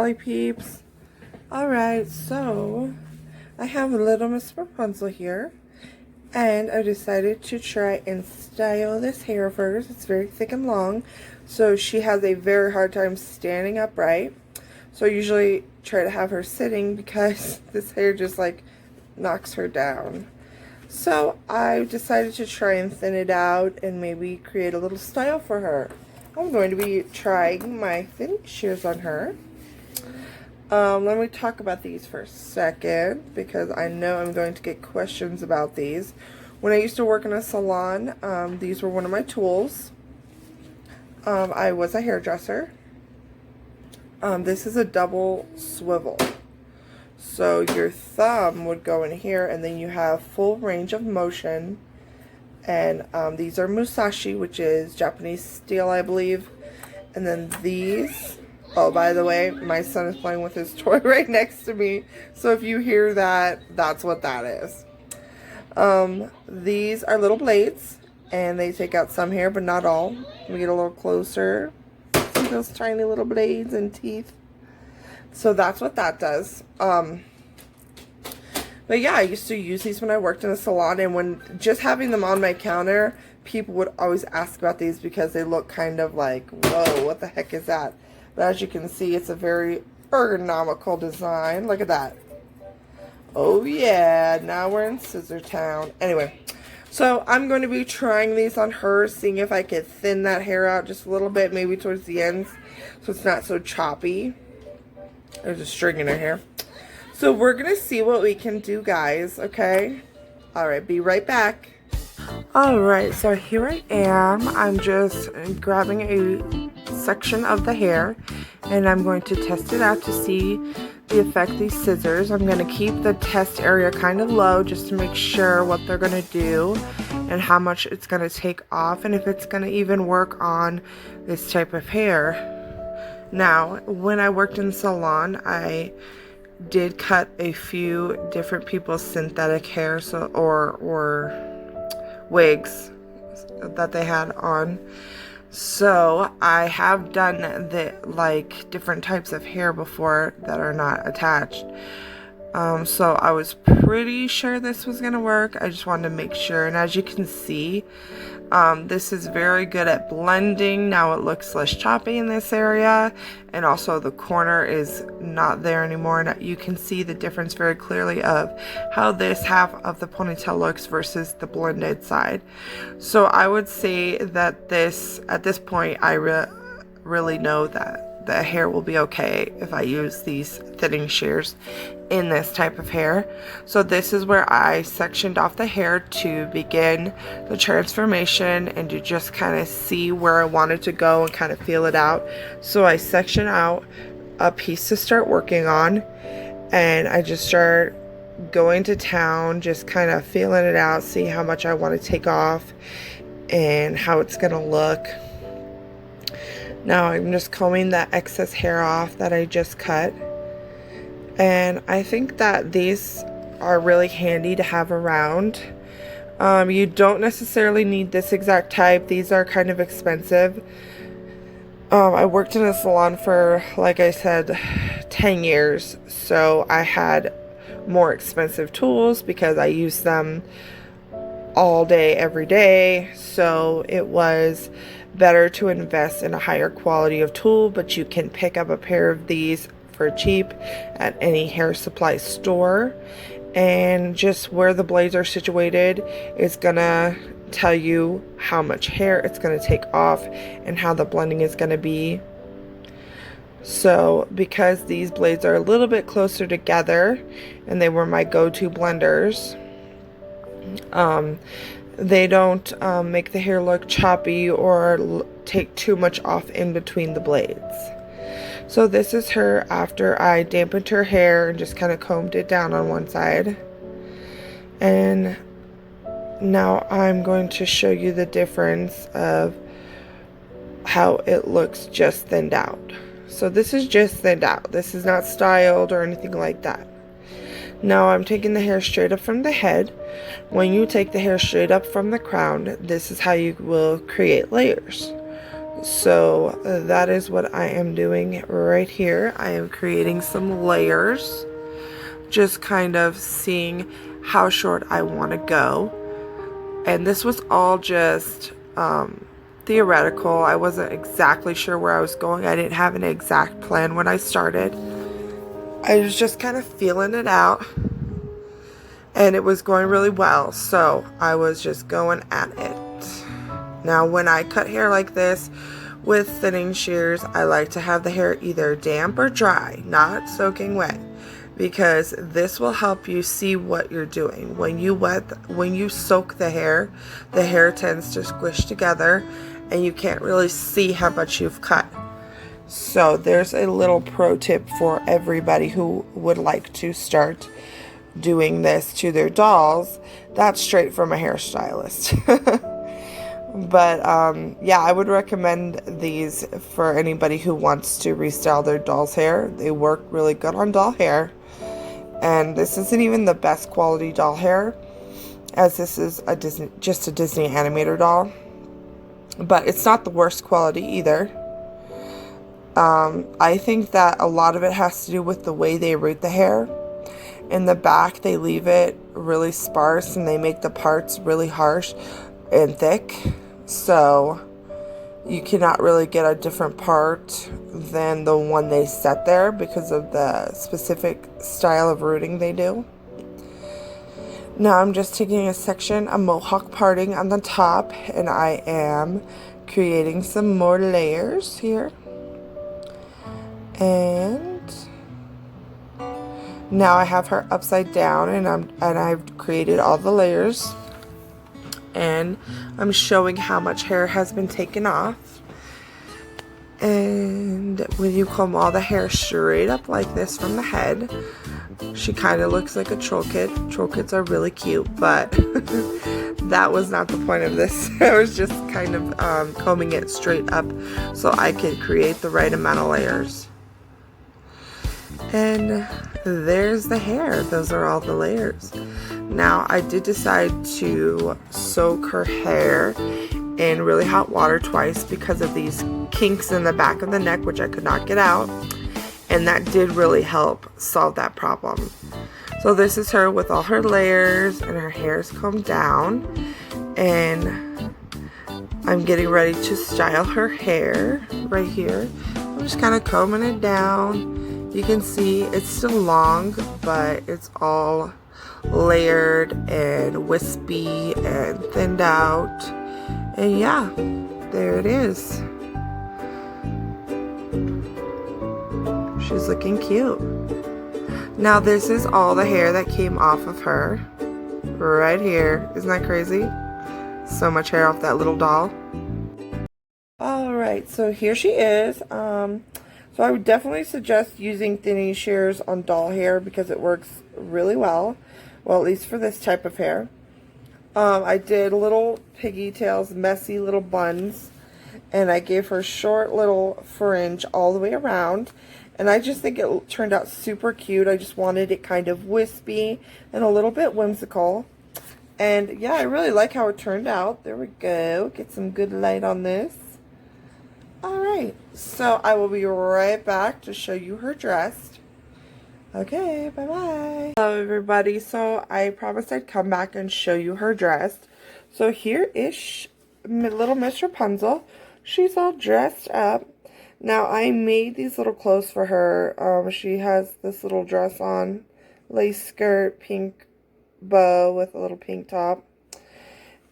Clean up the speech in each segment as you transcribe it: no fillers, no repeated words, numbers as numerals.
Dollie peeps. Alright, so I have little Miss Rapunzel here, and I decided to try and style this hair of hers. It's very thick and long, so she has a very hard time standing upright. So I usually try to have her sitting because this hair just like knocks her down. So I decided to try and thin it out and maybe create a little style for her. I'm going to be trying my thin shears on her. Let me talk about these for a second because I know I'm going to get questions about these. When I used to work in a salon, these were one of my tools. I was a hairdresser. This is a double swivel. So your thumb would go in here and then you have full range of motion. And these are musashi, which is Japanese steel, I believe. And then these, oh, by the way, my son is playing with his toy right next to me. So if you hear that, that's what that is. These are little blades, and they take out some hair, but not all. Let me get a little closer. See those tiny little blades and teeth? So that's what that does. But yeah, I used to use these when I worked in a salon, and when just having them on my counter, people would always ask about these because they look kind of like, whoa, what the heck is that? But as you can see, it's a very ergonomical design. Look at that. Oh yeah, now we're in Scissor Town. Anyway, so I'm going to be trying these on her, seeing if I could thin that hair out just a little bit, maybe towards the ends, so it's not so choppy. There's a string in her hair. So we're going to see what we can do, guys, okay? Alright, be right back. Alright, so here I am. I'm just grabbing a section of the hair, and I'm going to test it out to see the effect these scissors. I'm going to keep the test area kind of low just to make sure what they're going to do and how much it's going to take off and if it's going to even work on this type of hair. Now, when I worked in the salon, I did cut a few different people's synthetic hair, so or wigs that they had on. So I have done the like different types of hair before that are not attached. So I was pretty sure this was gonna work. I just wanted to make sure, and as you can see, this is very good at blending. Now it looks less choppy in this area, and also the corner is not there anymore, and you can see the difference very clearly of how this half of the ponytail looks versus the blended side. So I would say that this, at this point, I really know that the hair will be okay if I use these thinning shears in this type of hair. So this is where I sectioned off the hair to begin the transformation and to just kind of see where I wanted to go and kind of feel it out. So I section out a piece to start working on, and I just start going to town, just kind of feeling it out, see how much I want to take off and how it's gonna look. Now I'm just combing that excess hair off that I just cut, and I think that these are really handy to have around. You don't necessarily need this exact type. These are kind of expensive. I worked in a salon for, like I said, 10 years, so I had more expensive tools because I used them all day, every day. So it was better to invest in a higher quality of tool, but you can pick up a pair of these for cheap at any hair supply store, and just where the blades are situated is gonna tell you how much hair it's gonna take off and how the blending is gonna be. So because these blades are a little bit closer together and they were my go-to blenders, they don't make the hair look choppy or take too much off in between the blades. So this is her after I dampened her hair and just kind of combed it down on one side. And now I'm going to show you the difference of how it looks just thinned out. So this is just thinned out. This is not styled or anything like that. Now I'm taking the hair straight up from the head. When you take the hair straight up from the crown, this is how you will create layers. So that is what I am doing right here. I am creating some layers, just kind of seeing how short I want to go. And this was all just theoretical. I wasn't exactly sure where I was going. I didn't have an exact plan when I started. I was just kind of feeling it out, and it was going really well, so I was just going at it. Now when I cut hair like this with thinning shears, I like to have the hair either damp or dry, not soaking wet, because this will help you see what you're doing. When you soak the hair tends to squish together and you can't really see how much you've cut. So there's a little pro tip for everybody who would like to start doing this to their dolls. That's straight from a hairstylist. But yeah, I would recommend these for anybody who wants to restyle their doll's hair. They work really good on doll hair. And this isn't even the best quality doll hair, as this is just a Disney animator doll. But it's not the worst quality either. I think that a lot of it has to do with the way they root the hair. In the back, they leave it really sparse and they make the parts really harsh and thick. So you cannot really get a different part than the one they set there because of the specific style of rooting they do. Now I'm just taking a section of mohawk parting on the top, and I am creating some more layers here. And now I have her upside down, and I've created all the layers, and I'm showing how much hair has been taken off. And when you comb all the hair straight up like this from the head, she kind of looks like a troll kid. Troll kids are really cute, but that was not the point of this. I was just kind of combing it straight up so I could create the right amount of layers. And there's the hair. Those are all the layers. Now I did decide to soak her hair in really hot water twice because of these kinks in the back of the neck, which I could not get out, and that did really help solve that problem. So this is her with all her layers, and her hair is combed down, and I'm getting ready to style her hair right here. I'm just kind of combing it down. You can see it's still long, but it's all layered and wispy and thinned out. And yeah, there it is. She's looking cute. Now this is all the hair that came off of her right here. Isn't that crazy? So much hair off that little doll. Alright, so here she is. So I would definitely suggest using thinning shears on doll hair because it works really well. Well, at least for this type of hair. I did little piggy tails, messy little buns, and I gave her short little fringe all the way around. And I just think it turned out super cute. I just wanted it kind of wispy and a little bit whimsical. And yeah, I really like how it turned out. There we go. Get some good light on this. Alright, so I will be right back to show you her dressed. Okay, bye-bye. Hello, everybody. So I promised I'd come back and show you her dressed. So here is little Miss Rapunzel. She's all dressed up. Now, I made these little clothes for her. She has this little dress on, lace skirt, pink bow with a little pink top.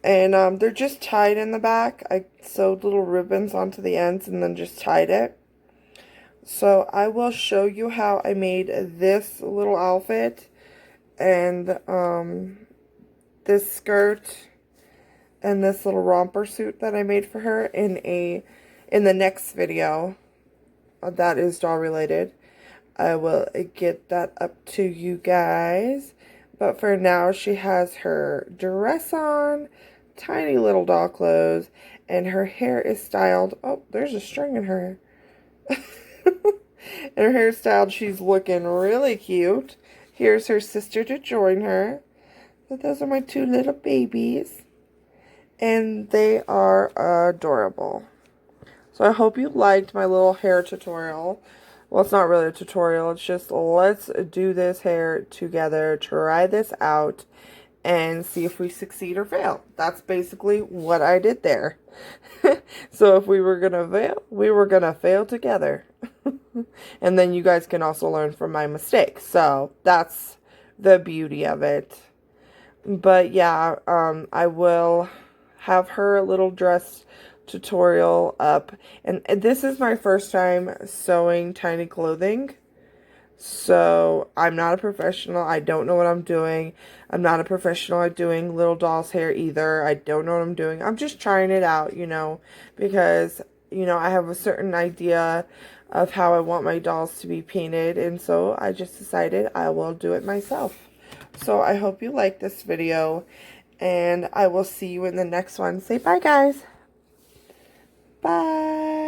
And they're just tied in the back. I sewed little ribbons onto the ends and then just tied it. So I will show you how I made this little outfit and this skirt and this little romper suit that I made for her in the next video that is doll related. I will get that up to you guys. But for now, she has her dress on, tiny little doll clothes, and her hair is styled. Oh, there's a string in her hair. And her hair styled. She's looking really cute. Here's her sister to join her. So those are my two little babies. And they are adorable. So I hope you liked my little hair tutorial. Well, it's not really a tutorial. It's just let's do this hair together, try this out, and see if we succeed or fail. That's basically what I did there. So if we were going to fail, we were going to fail together. And then you guys can also learn from my mistakes. So that's the beauty of it. But yeah, I will have her little dress tutorial up. And this is my first time sewing tiny clothing. So I'm not a professional. I don't know what I'm doing. I'm not a professional at doing little dolls' hair either. I don't know what I'm doing. I'm just trying it out, you know, because, you know, I have a certain idea of how I want my dolls to be painted. And so I just decided I will do it myself. So I hope you like this video. And I will see you in the next one. Say bye, guys. Bye.